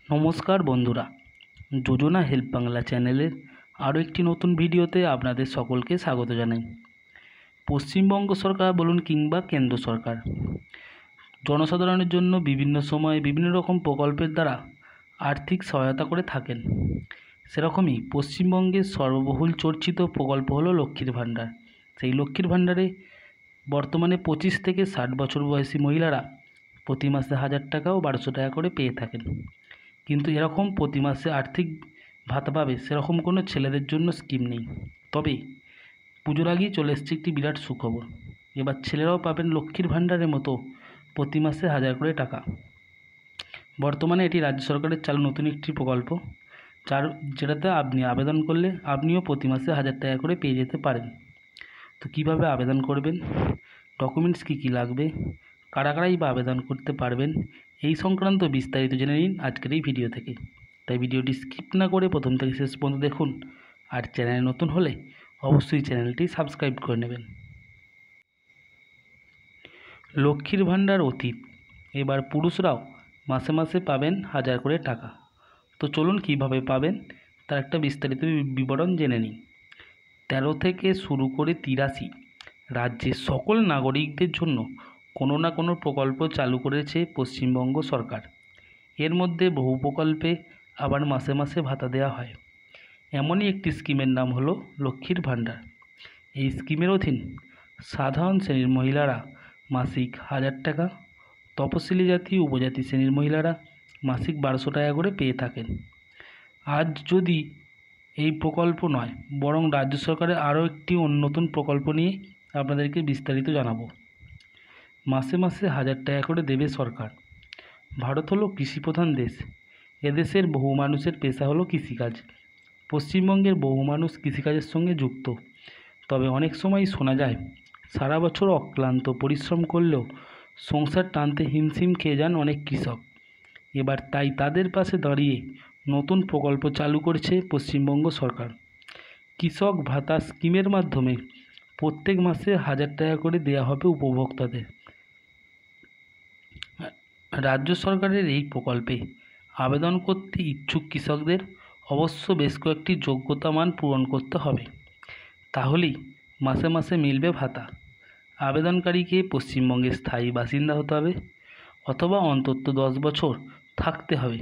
নমস্কার বন্ধুরা, যোজনা হেল্প বাংলা চ্যানেলের আরও একটি নতুন ভিডিওতে আপনাদের সকলকে স্বাগত জানাই। পশ্চিমবঙ্গ সরকার বলুন কিংবা কেন্দ্র সরকার জনসাধারণের জন্য বিভিন্ন সময়ে বিভিন্ন রকম প্রকল্পের দ্বারা আর্থিক সহায়তা করে থাকেন। সেরকমই পশ্চিমবঙ্গের সর্ববহুল চর্চিত প্রকল্প হলো লক্ষ্মীর ভাণ্ডার। সেই লক্ষ্মীর ভাণ্ডারে বর্তমানে 25 থেকে 60 বছর বয়সী মহিলারা প্রতি মাসে 1000 টাকা ও 1200 টাকা করে পেয়ে থাকেন। কিন্তু এরকম প্রতি মাসে আর্থিক ভাতা পাবে সেরকম কোনো ছেলেদের জন্য স্কিম নেই। তবে পুজোর আগেই চলে এসছে একটি বিরাট সুখবর। এবার ছেলেরাও পাবেন লক্ষ্মীর ভাণ্ডারের মতো প্রতি মাসে 1000 করে টাকা। বর্তমানে এটি রাজ্য সরকারের চালু নতুন একটি প্রকল্প, যেটাতে আপনি আবেদন করলে আপনিও প্রতি মাসে 1000 টাকা করে পেয়ে যেতে পারেন। তো কীভাবে আবেদন করবেন, ডকুমেন্টস কী কী লাগবে, কারা কারাই বা আবেদন করতে পারবেন, এই সংক্রান্ত বিস্তারিত জেনে নিন আজকের এই ভিডিও থেকে। তাই ভিডিওটি স্কিপ না করে প্রথম থেকে শেষ পর্যন্ত দেখুন। আর চ্যানেলে নতুন হলে অবশ্যই চ্যানেলটি সাবস্ক্রাইব করে নেবেন। লক্ষ্মীর ভাণ্ডার অতীত, এবার পুরুষরাও মাসে মাসে পাবেন 1000 করে টাকা। তো চলুন কীভাবে পাবেন তার একটা বিস্তারিত বিবরণ জেনে নিন। 13 থেকে শুরু করে 83 রাজ্যের সকল নাগরিকদের জন্য কোনো না কোনো প্রকল্প চালু করেছে পশ্চিমবঙ্গ সরকার। এর মধ্যে বহু প্রকল্পে আবার মাসে মাসে ভাতা দেওয়া হয়। এমনই একটি স্কিমের নাম হলো লক্ষ্মীর ভাণ্ডার। এই স্কিমের অধীন সাধারণ শ্রেণীর মহিলারা মাসিক 1000 টাকা, তপশিলি জাতি উপজাতি শ্রেণীর মহিলারা মাসিক 1200 টাকা করে পেয়ে থাকেন। আজ যদি এই প্রকল্প নয় বরং রাজ্য সরকারের আরও একটি নতুন প্রকল্প নিয়ে আপনাদেরকে বিস্তারিত জানাবো। মাসে মাসে 1000 টাকা করে দেবে সরকার। ভারত হলো কৃষিপ্রধান দেশ। এদেশের বহু মানুষের পেশা হলো কৃষিকাজ। পশ্চিমবঙ্গের বহু মানুষ কৃষিকাজের সঙ্গে যুক্ত। তবে অনেক সময় শোনা যায় সারা বছর অক্লান্ত পরিশ্রম করলেও সংসার টানতে হিমশিম খেয়ে যান অনেক কৃষক। এবার তাই তাদের পাশে দাঁড়িয়ে নতুন প্রকল্প চালু করছে পশ্চিমবঙ্গ সরকার। কৃষক ভাতা স্কিমের মাধ্যমে প্রত্যেক মাসে 1000 টাকা করে দেওয়া হবে উপভোক্তাদের। রাজ্য সরকারের এই প্রকল্পে আবেদন করতে ইচ্ছুক কৃষকদের অবশ্য বেশ কয়েকটি যোগ্যতা মান পূরণ করতে হবে, তাহলেই মাসে মাসে মিলবে ভাতা। আবেদনকারীকে পশ্চিমবঙ্গের স্থায়ী বাসিন্দা হতে হবে অথবা অন্তত 10 বছর থাকতে হবে।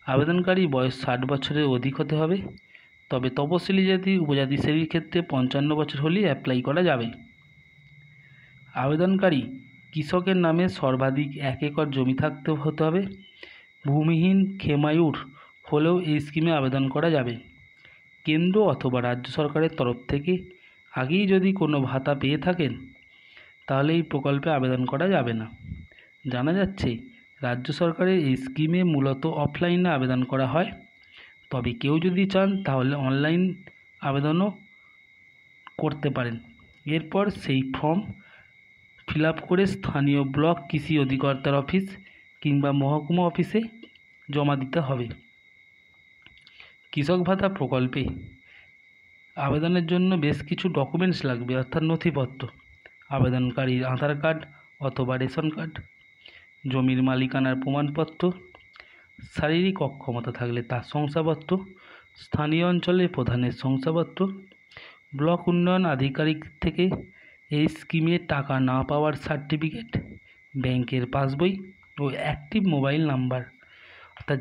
আবেদনকারী বয়স 60 বছরের অধিক হতে হবে। তবে তপশিলি জাতি উপজাতি শ্রেণীর ক্ষেত্রে 55 বছর হলেই অ্যাপ্লাই করা যাবে। আবেদনকারী কৃষকের নামে সর্বাধিক 1 একর জমি হতে হবে। ভূমিহীন খেমায়ুর হলেও এই স্কিমে আবেদন করা যাবে। কেন্দ্র অথবা রাজ্য সরকারের তরফ থেকে আগেই যদি কোনো ভাতা পেয়ে থাকেন তাহলে এই প্রকল্পে আবেদন করা যাবে না। জানা যাচ্ছে রাজ্য সরকারের এই স্কিমে মূলত অফলাইনে আবেদন করা হয়। তবে কেউ যদি চান তাহলে অনলাইন আবেদনও করতে পারেন। এরপর সেই ফর্ম ফিল আপ করে স্থানীয় ব্লক কৃষি অধিকর্তার অফিস কিংবা মহকুমা অফিসে জমা দিতে হবে। কৃষক ভাতা প্রকল্পে আবেদনের জন্য বেশ কিছু ডকুমেন্টস লাগবে, অর্থাৎ নথিপত্র। আবেদনকারীর আধার কার্ড অথবা রেশন কার্ড, জমির মালিকানার প্রমাণপত্র, শারীরিক অক্ষমতা থাকলে তার শংসাপত্র, স্থানীয় অঞ্চলের প্রধানের শংসাপত্র, ব্লক উন্নয়ন আধিকারিক থেকে এই স্কিমে টাকা না পাওয়ার সার্টিফিকেট, ব্যাংকের পাসবই ও অ্যাক্টিভ মোবাইল নাম্বার, অর্থাৎ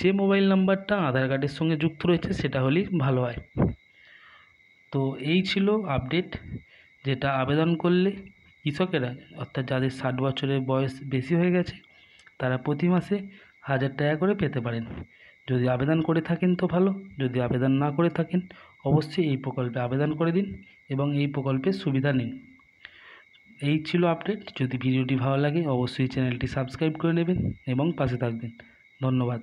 যে মোবাইল নাম্বারটা আধার কার্ডের সঙ্গে যুক্ত রয়েছে সেটা হলেই ভালো হয়। তো এই ছিল আপডেট, যেটা আবেদন করলে কৃষকেরা অর্থাৎ যাদের 60 বছরের বয়স বেশি হয়ে গেছে তারা প্রতি মাসে 1000 টাকা করে পেতে পারেন। যদি আবেদন করে থাকেন তো ভালো, যদি আবেদন না করে থাকেন অবশ্যই এই প্রকল্পে আবেদন করে দিন এবং এই প্রকল্পের সুবিধা নিন। এই ছিল আপডেট। যদি ভিডিওটি ভালো লাগে অবশ্যই চ্যানেলটি সাবস্ক্রাইব করে নেবেন এবং পাশে থাকবেন। ধন্যবাদ।